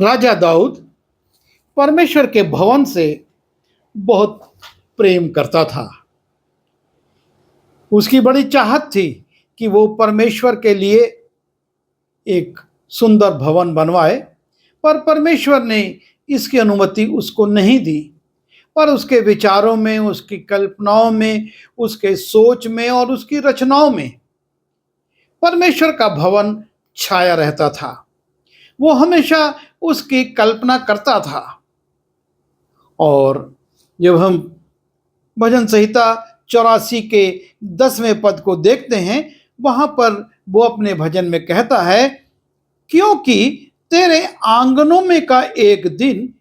राजा दाऊद परमेश्वर के भवन से बहुत प्रेम करता था। उसकी बड़ी चाहत थी कि वो परमेश्वर के लिए एक सुंदर भवन बनवाए, पर परमेश्वर ने इसकी अनुमति उसको नहीं दी। पर उसके विचारों में, उसकी कल्पनाओं में, उसके सोच में और उसकी रचनाओं में परमेश्वर का भवन छाया रहता था। वो हमेशा उसकी कल्पना करता था। और जब हम भजन संहिता 84 के 10वें पद को देखते हैं, वहां पर वो अपने भजन में कहता है, क्योंकि तेरे आंगनों में का एक दिन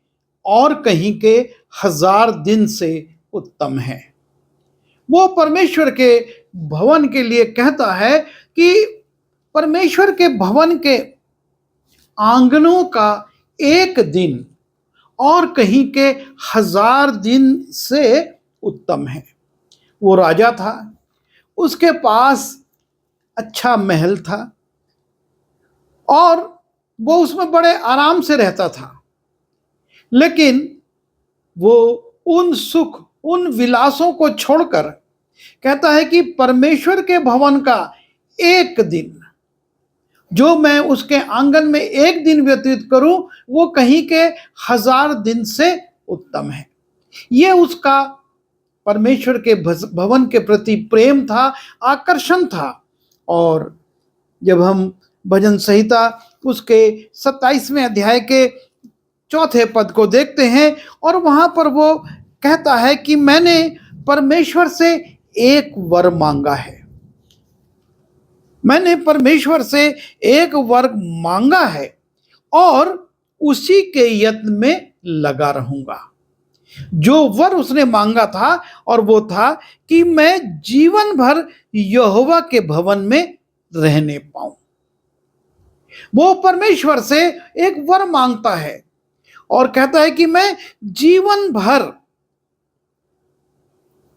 और कहीं के 1000 दिन से उत्तम है। वो परमेश्वर के भवन के लिए कहता है कि परमेश्वर के भवन के आंगनों का एक दिन और कहीं के 1000 दिन से उत्तम है। वो राजा था, उसके पास अच्छा महल था और वो उसमें बड़े आराम से रहता था। लेकिन वो उन सुख, उन विलासों को छोड़कर कहता है कि परमेश्वर के भवन का एक दिन, जो मैं उसके आंगन में एक दिन व्यतीत करूं, वो कहीं के 1000 दिन से उत्तम है। ये उसका परमेश्वर के भवन के प्रति प्रेम था, आकर्षण था। और जब हम भजन संहिता उसके 27वें अध्याय के 4 पद को देखते हैं, और वहां पर वो कहता है कि मैंने परमेश्वर से एक वर मांगा है। मैंने परमेश्वर से एक वर मांगा है और उसी के यत्न में लगा रहूंगा। जो वर उसने मांगा था, और वो था कि मैं जीवन भर यहोवा के भवन में रहने पाऊं। वो परमेश्वर से एक वर मांगता है और कहता है कि मैं जीवन भर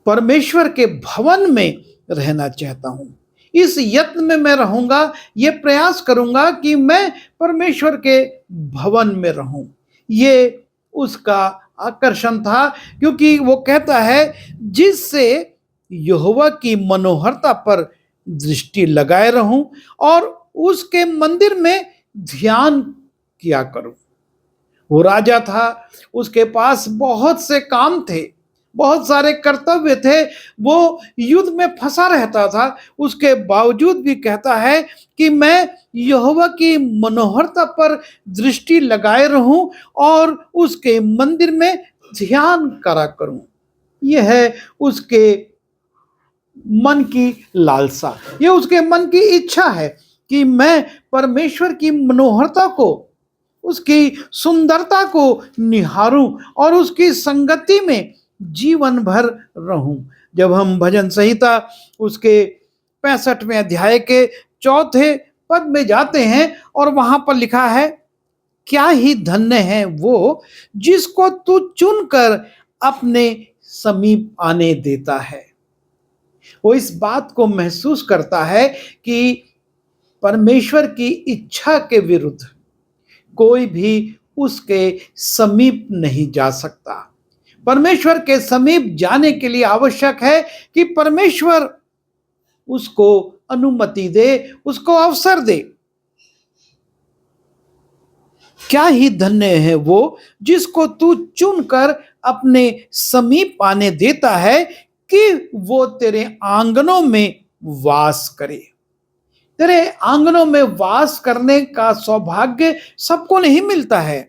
परमेश्वर के भवन में रहना चाहता हूं। इस यत्न में मैं रहूंगा, ये प्रयास करूंगा कि मैं परमेश्वर के भवन में रहूं। ये उसका आकर्षण था, क्योंकि वो कहता है जिससे यहोवा की मनोहरता पर दृष्टि लगाए रहूं और उसके मंदिर में ध्यान किया करूं। वो राजा था, उसके पास बहुत से काम थे, बहुत सारे कर्तव्य थे, वो युद्ध में फंसा रहता था। उसके बावजूद भी कहता है कि मैं यहोवा की मनोहरता पर दृष्टि लगाए रहूं और उसके मंदिर में ध्यान करा करूं। यह है उसके मन की लालसा, यह उसके मन की इच्छा है कि मैं परमेश्वर की मनोहरता को, उसकी सुंदरता को निहारूं और उसकी संगति में जीवन भर रहूं। जब हम भजन संहिता उसके 65वें अध्याय के 4 पद में जाते हैं, और वहां पर लिखा है, क्या ही धन्य है वो जिसको तू चुनकर अपने समीप आने देता है। वो इस बात को महसूस करता है कि परमेश्वर की इच्छा के विरुद्ध कोई भी उसके समीप नहीं जा सकता। परमेश्वर के समीप जाने के लिए आवश्यक है कि परमेश्वर उसको अनुमति दे, उसको अवसर दे। क्या ही धन्य है वो जिसको तू चुनकर अपने समीप आने देता है कि वो तेरे आंगनों में वास करे। तेरे आंगनों में वास करने का सौभाग्य सबको नहीं मिलता है।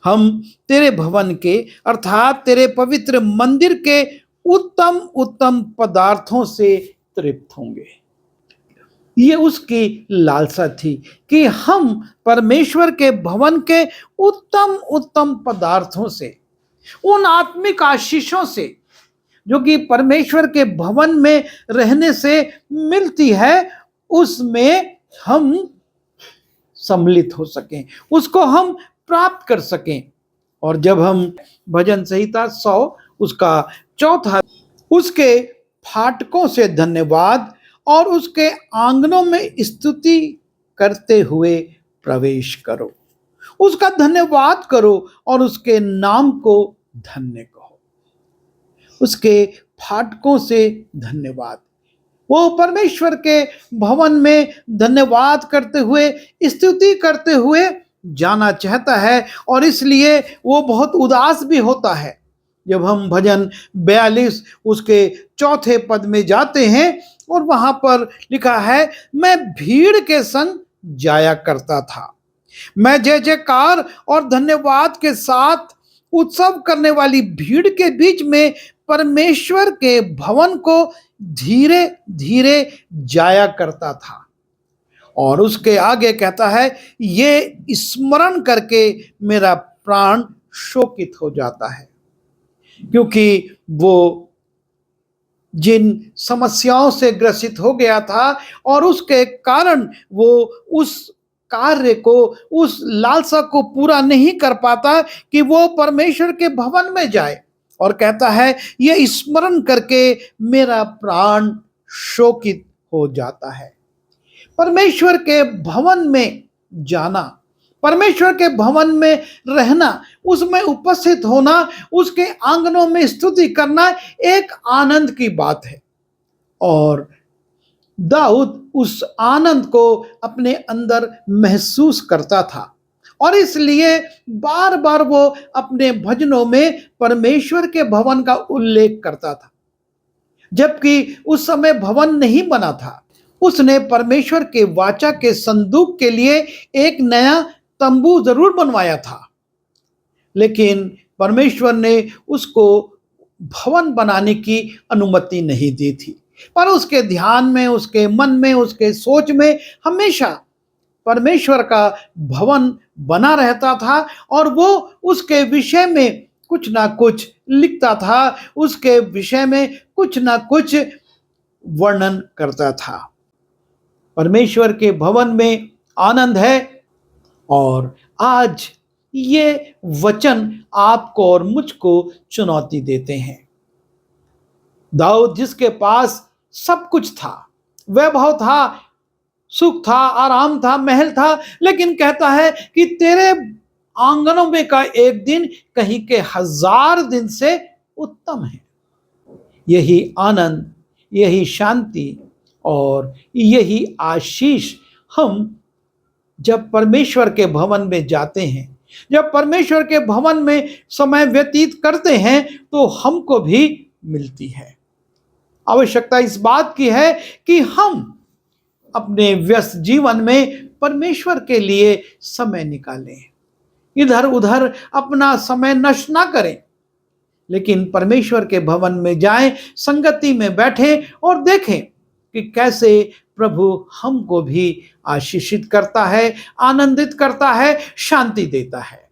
हम तेरे भवन के, अर्थात तेरे पवित्र मंदिर के उत्तम उत्तम पदार्थों से तृप्त होंगे। ये उसकी लालसा थी कि हम परमेश्वर के भवन के उत्तम उत्तम पदार्थों से, उन आत्मिक आशीषों से जो कि परमेश्वर के भवन में रहने से मिलती है, उसमें हम सम्मिलित हो सकें, उसको हम प्राप्त कर सकें। और जब हम भजन संहिता 100 उसका 4 उसके फाटकों से धन्यवाद और उसके आंगनों में स्तुति करते हुए प्रवेश करो। उसका धन्यवाद करो और उसके नाम को धन्य कहो। उसके फाटकों से धन्यवाद। वो परमेश्वर के भवन में धन्यवाद करते हुए, स्तुति करते हुए जाना चाहता है, और इसलिए वो बहुत उदास भी होता है। जब हम भजन 42 उसके चौथे पद में जाते हैं और वहां पर लिखा है, मैं भीड़ के संग जाया करता था, मैं जय जयकार और धन्यवाद के साथ उत्सव करने वाली भीड़ के बीच में परमेश्वर के भवन को धीरे धीरे जाया करता था। और उसके आगे कहता है, ये स्मरण करके मेरा प्राण शोकित हो जाता है, क्योंकि वो जिन समस्याओं से ग्रसित हो गया था और उसके कारण वो उस कार्य को, उस लालसा को पूरा नहीं कर पाता कि वो परमेश्वर के भवन में जाए। और कहता है, ये स्मरण करके मेरा प्राण शोकित हो जाता है। परमेश्वर के भवन में जाना, परमेश्वर के भवन में रहना, उसमें उपस्थित होना, उसके आंगनों में स्तुति करना एक आनंद की बात है। और दाऊद उस आनंद को अपने अंदर महसूस करता था, और इसलिए बार बार वो अपने भजनों में परमेश्वर के भवन का उल्लेख करता था। जबकि उस समय भवन नहीं बना था, उसने परमेश्वर के वाचा के संदूक के लिए एक नया तंबू जरूर बनवाया था, लेकिन परमेश्वर ने उसको भवन बनाने की अनुमति नहीं दी थी। पर उसके ध्यान में, उसके मन में, उसके सोच में हमेशा परमेश्वर का भवन बना रहता था, और वो उसके विषय में कुछ ना कुछ लिखता था, उसके विषय में कुछ ना कुछ वर्णन करता था। परमेश्वर के भवन में आनंद है, और आज ये वचन आपको और मुझको चुनौती देते हैं। दाऊद, जिसके पास सब कुछ था, वैभव था, सुख था, आराम था, महल था, लेकिन कहता है कि तेरे आंगनों में का एक दिन कहीं के 1000 दिन से उत्तम है। यही आनंद, यही शांति और यही आशीष हम जब परमेश्वर के भवन में जाते हैं, जब परमेश्वर के भवन में समय व्यतीत करते हैं, तो हमको भी मिलती है। आवश्यकता इस बात की है कि हम अपने व्यस्त जीवन में परमेश्वर के लिए समय निकालें, इधर उधर अपना समय नष्ट ना करें, लेकिन परमेश्वर के भवन में जाएं, संगति में बैठें और देखें कि कैसे प्रभु हमको भी आशीषित करता है, आनंदित करता है, शांति देता है।